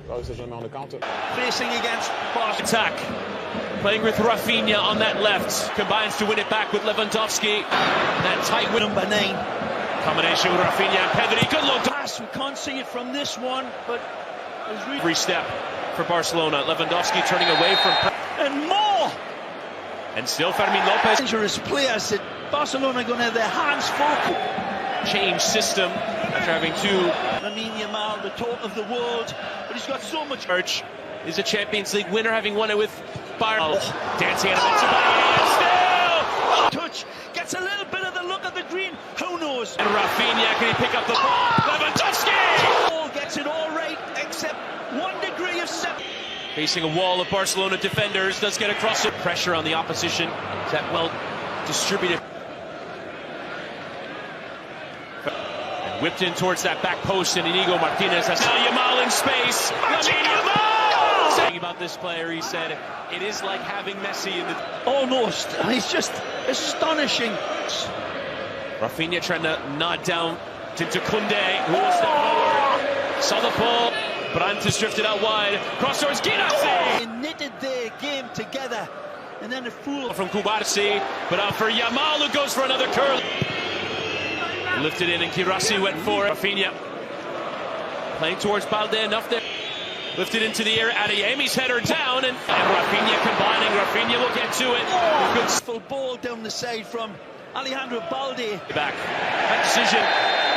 Roosters on the counter. Facing against Barcelona. Attack. Playing with Rafinha on that left. Combines to win it back with Lewandowski. That tight win. Number 9. Combination with Rafinha and Pedri. Good look. Pass. We can't see it from this one, but every step for Barcelona. Lewandowski turning away from. And more. And still Fermin Lopez. Dangerous players that Barcelona are going to have their hands full. Change system after having two. Lamine Yamal, the talk of the world, but he's got so much. Church is a Champions League winner, having won it with Bayern. Dancing on it. Still Touch gets a little bit of the look of the green. Who knows? And Rafinha, can he pick up the ball? Lewandowski! Ball gets it all right, except 1 degree of separation. Facing a wall of Barcelona defenders, does get across it. Pressure on the opposition. Is that well distributed? And whipped in towards that back post, and Inigo Martinez has now Yamal in space. Lamine Yamal! Saying about this player, he said, it is like having Messi in the... Almost. He's just astonishing. Rafinha trying to nod down to Koundé, who will step forward. Saw the ball. Brantes drifted out wide. Cross towards Guirassy. They knitted their game together. And then a fool from Kubarsi, but out for Yamal, who goes for another curl. Lifted in, and Guirassy went for Rafinha. Playing towards Balde, enough there. Lifted into the air, Adeyemi's header down, and Rafinha combining. Rafinha will get to it. Good full ball down the side from Alejandro Balde. Back. That decision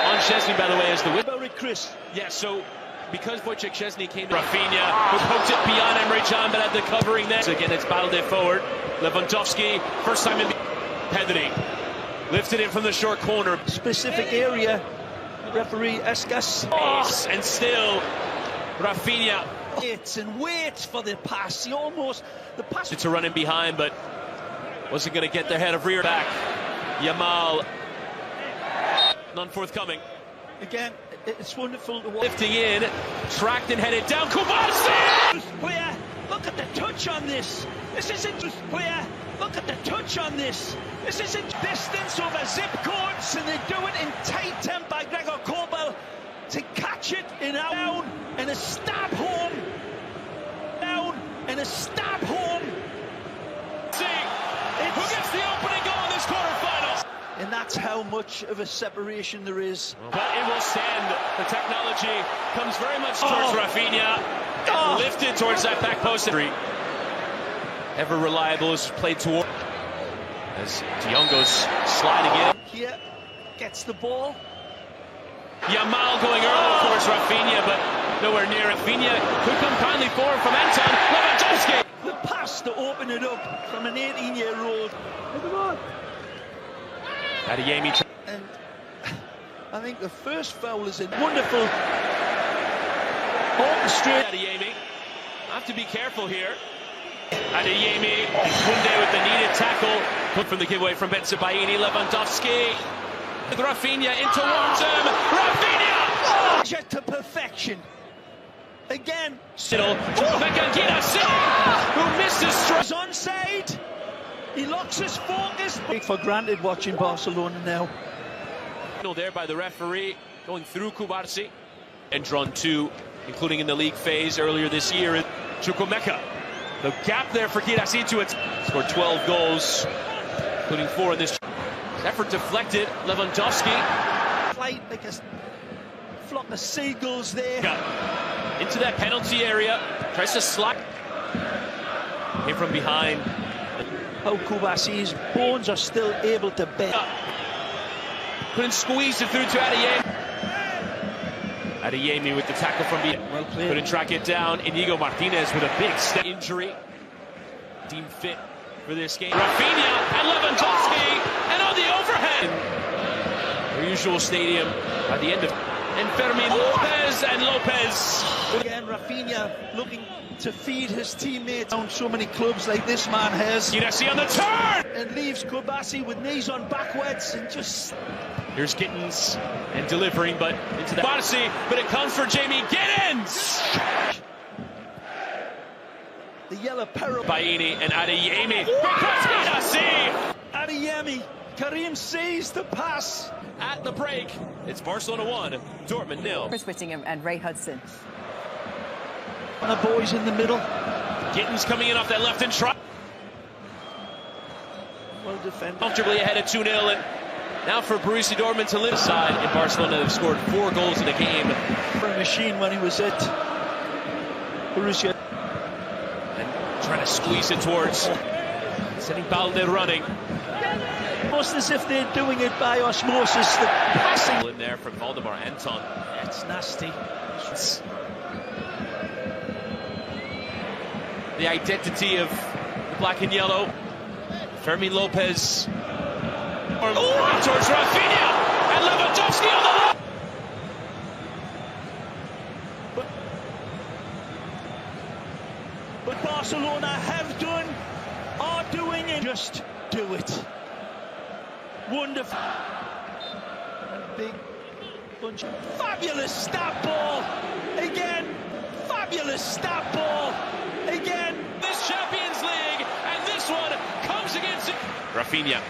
on Szczesny, by the way, is the win. Chris. Yeah, so because Wojciech Szczesny came to Rafinha, who poked it beyond Emre Can, but had the covering there. So again, it's Balde forward. Lewandowski, first time in the Pedri. Lifted in from the short corner. Specific area. Referee Escas. Oh, and still Rafinha. Waits for the pass. He almost the pass to run in behind, but wasn't going to get their head of rear back. Yamal, none forthcoming. Again, it's wonderful to watch. Lifting in, tracked and headed down. Kubarsi! Player, look at the touch on this. This isn't just player. Look at the touch on this. This isn't distance over zip codes, and they do it in tight tempo by Gregor Kobel to catch it in down and a stab home. Down and a stab home. See who gets the opening goal in this quarterfinals. And that's how much of a separation there is. But it will stand. The technology comes very much towards Rafinha. Lifted towards that back post. Ever reliable is played toward. As De Jong goes sliding in. Here, gets the ball. Yamal going early towards Rafinha, but nowhere near. Rafinha could come kindly forward from Anton. Lewandowski. The pass to open it up from an 18-year-old. Adeyemi. And I think the first foul is a wonderful orchestrated. Adeyemi. Have to be careful here. Adeyemi and Koundé with the needed tackle. Put from the giveaway from Bensebaini. Lewandowski with Rafinha in towards him. Rafinha! Just to perfection. Again. Still, Guirassy, who missed his strike. Onside. He locks his focus. Take for granted watching Barcelona now. There by the referee, going through Kubarsi. And drawn 2, including in the league phase earlier this year. Chukwuemeka. The gap there for Guirassy to it. Scored 12 goals, including 4 in this. Effort deflected. Lewandowski. Flight like a flock of seagulls there. Into that penalty area. Tries to slide. Came from behind. How Kubarsi's bones are still able to bend. Couldn't squeeze it through to Adeyemi. Adeyemi with the tackle from behind. Well played. Couldn't track it down. Inigo Martinez with a big step. Injury. Deemed fit for this game. Rafinha and Lewandowski. And on the overhead. Our usual stadium at the end of. And Fermin Lopez and Lopez. Again, Rafinha looking to feed his teammates. Down so many clubs like this man has. Guirassy on the turn. And leaves Kubarsi with knees on backwards and just. Here's Gittins and delivering, but into the Barsi, but it comes for Jamie Gittins. The yellow peril. Baini and Adeyemi. Guirassy. Adeyemi. Karim sees the pass. At the break, it's Barcelona 1, Dortmund 0. Chris Whittingham and Ray Hudson. And the boys in the middle. Gittins coming in off that left and try. Well defended. Comfortably ahead at 2-0, and now for Borussia Dortmund to lift aside. In Barcelona, they've scored 4 goals in a game. For a machine when he was at Borussia. And trying to squeeze it towards, setting Balde running. Almost as if they're doing it by osmosis. The passing in there from Valdemar Anton. It's nasty. The identity of the black and yellow. Fermin Lopez towards Rafinha, and Lewandowski on the left. But Barcelona have done, are doing it. Just do it. Wonderful. And big bunch of fabulous stop ball again. Fabulous stop ball again. This Champions League, and this one comes against it. Rafinha.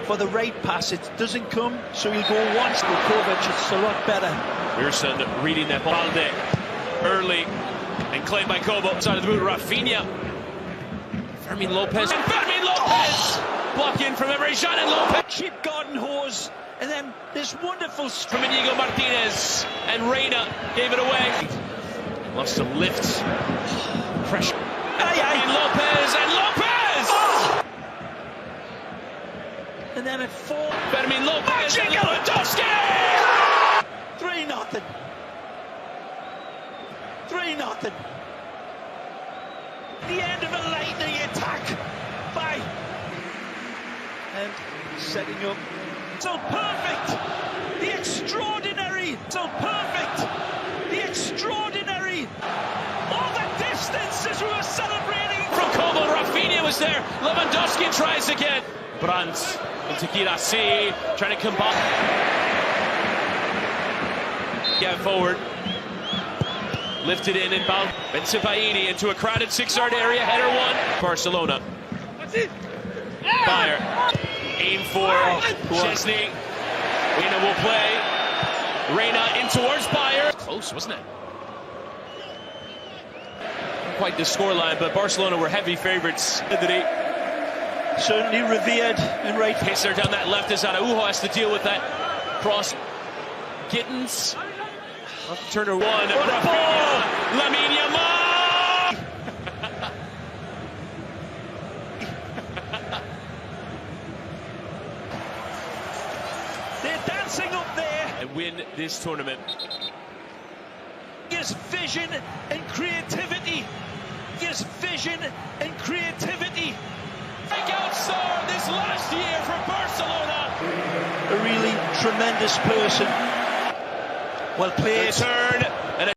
For the right pass, it doesn't come, so he'll go once. Kovac, it's a lot better. Pearson reading that ball there early and claimed by Kobo. Side of the boot, Rafinha. Fermin Lopez. And Fermin Lopez! Block in from Emre Can and Lopez. Cheap garden hose, and then this wonderful from Inigo Martinez, and Reina gave it away. Loves to lift. Pressure. And Lopez, and Lopez! Oh! And then at 4. Fermin Lopez and Lewandowski! 3-0. 3-0. The end of a lightning attack by... And setting up. So perfect! The extraordinary! So perfect! The extraordinary! All the distance as we were celebrating! From Kobo, Rafinha was there. Lewandowski tries again. Brandt into Girassi, trying to combine. Get forward. Lifted in and bound. Bensebaini into a crowded 6-yard area. Header 1. Barcelona. Bayer. Aim for Chesney. Reina will play. Reina in towards Bayer. Close, wasn't it? Not quite the scoreline, but Barcelona were heavy favorites. Certainly revered and right. Pacer down that left as Araujo has to deal with that cross. Gittins. Turner 1. Rafinha. Lamine Yamal. They're dancing up there. And win this tournament. Yes, vision and creativity. Yes, vision and creativity. Breakout star this last year for Barcelona. A really tremendous person. Well played. A turn and a